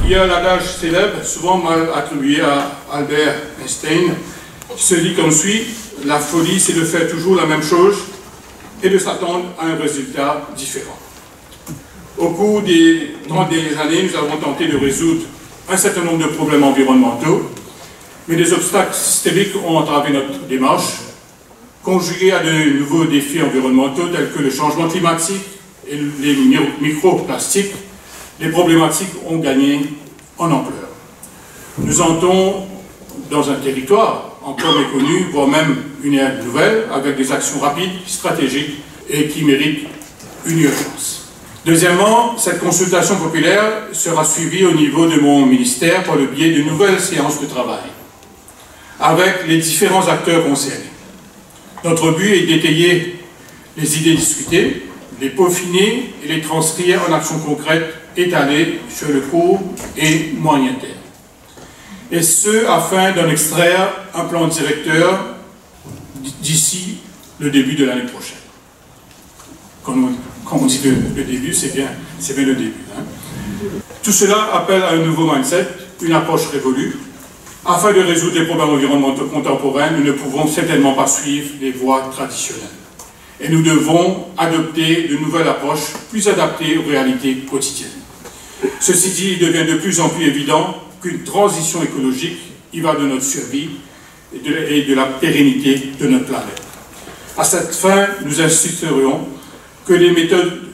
Il y a l'adage célèbre, souvent mal attribué à Albert Einstein, qui se dit comme suit: la folie, c'est de faire toujours la même chose et de s'attendre à un résultat différent. Au cours des 30 dernières années, nous avons tenté de résoudre un certain nombre de problèmes environnementaux, mais des obstacles systémiques ont entravé notre démarche, conjugués à de nouveaux défis environnementaux tels que le changement climatique et les microplastiques. Les problématiques ont gagné en ampleur. Nous entrons dans un territoire encore méconnu, voire même une ère nouvelle, avec des actions rapides, stratégiques et qui méritent une urgence. Deuxièmement, cette consultation populaire sera suivie au niveau de mon ministère par le biais de nouvelles séances de travail, avec les différents acteurs concernés. Notre but est d'étayer les idées discutées, les peaufiner et les transcrire en actions concrètes étalées sur le court et moyen terme. Et ce, afin d'en extraire un plan directeur d'ici le début de l'année prochaine. Quand on dit le début, c'est bien le début. Hein. Tout cela appelle à un nouveau mindset, une approche révolue. Afin de résoudre les problèmes environnementaux contemporains, nous ne pouvons certainement pas suivre les voies traditionnelles. Et nous devons adopter de nouvelles approches plus adaptées aux réalités quotidiennes. Ceci dit, il devient de plus en plus évident qu'une transition écologique y va de notre survie et de la pérennité de notre planète. À cette fin, nous insisterions que les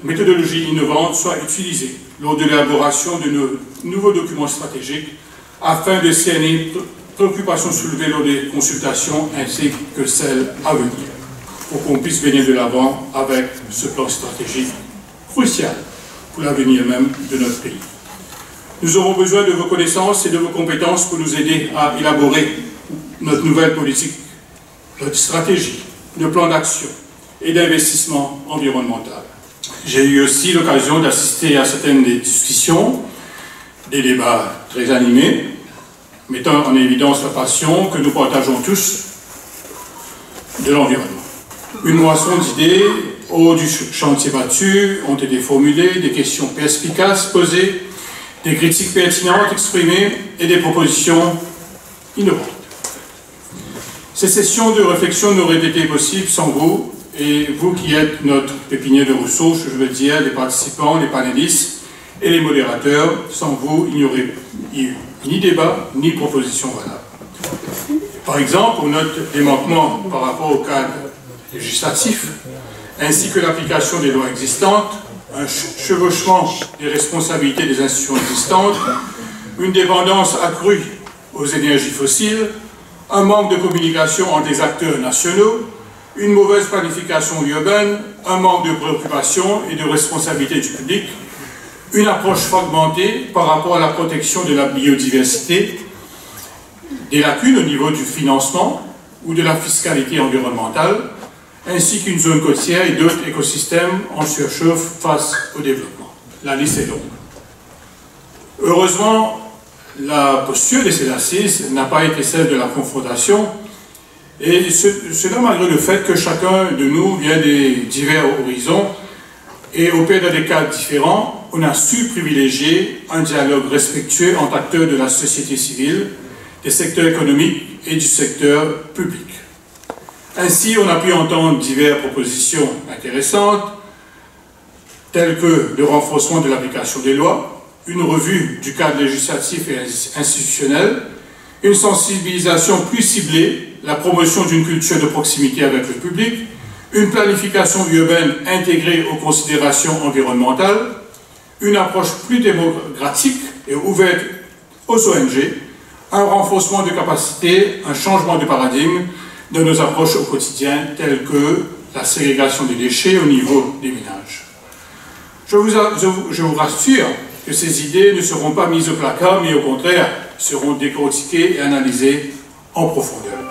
méthodologies innovantes soient utilisées lors de l'élaboration de nos nouveaux documents stratégiques afin de cerner préoccupations soulevées lors des consultations ainsi que celles à venir, pour qu'on puisse venir de l'avant avec ce plan stratégique crucial pour l'avenir même de notre pays. Nous aurons besoin de vos connaissances et de vos compétences pour nous aider à élaborer notre nouvelle politique, notre stratégie, nos plans d'action et d'investissement environnemental. J'ai eu aussi l'occasion d'assister à certaines des discussions, des débats très animés, mettant en évidence la passion que nous partageons tous de l'environnement. Une moisson d'idées au du chantier battu ont été formulées, des questions perspicaces posées, des critiques pertinentes exprimées et des propositions innovantes. Ces sessions de réflexion n'auraient été possibles sans vous, et vous qui êtes notre pépinière de ressources, je veux dire, les participants, les panélistes et les modérateurs. Sans vous, il n'y aurait eu ni débat, ni proposition valable. Par exemple, on note des manquements par rapport au cadre législatif, ainsi que l'application des lois existantes, un chevauchement des responsabilités des institutions existantes, une dépendance accrue aux énergies fossiles, un manque de communication entre les acteurs nationaux, une mauvaise planification urbaine, un manque de préoccupation et de responsabilité du public, une approche fragmentée par rapport à la protection de la biodiversité, des lacunes au niveau du financement ou de la fiscalité environnementale, ainsi qu'une zone côtière et d'autres écosystèmes en surchauffe face au développement. La liste est longue. Heureusement, la posture de ces assises n'a pas été celle de la confrontation, et cela malgré le fait que chacun de nous vient des divers horizons et opère dans des cadres différents. On a su privilégier un dialogue respectueux entre acteurs de la société civile, des secteurs économiques et du secteur public. Ainsi, on a pu entendre diverses propositions intéressantes, telles que le renforcement de l'application des lois, une revue du cadre législatif et institutionnel, une sensibilisation plus ciblée, la promotion d'une culture de proximité avec le public, une planification urbaine intégrée aux considérations environnementales, une approche plus démocratique et ouverte aux ONG, un renforcement de capacités, un changement de paradigme de nos approches au quotidien, telles que la ségrégation des déchets au niveau des ménages. Je vous rassure que ces idées ne seront pas mises au placard, mais au contraire seront décortiquées et analysées en profondeur.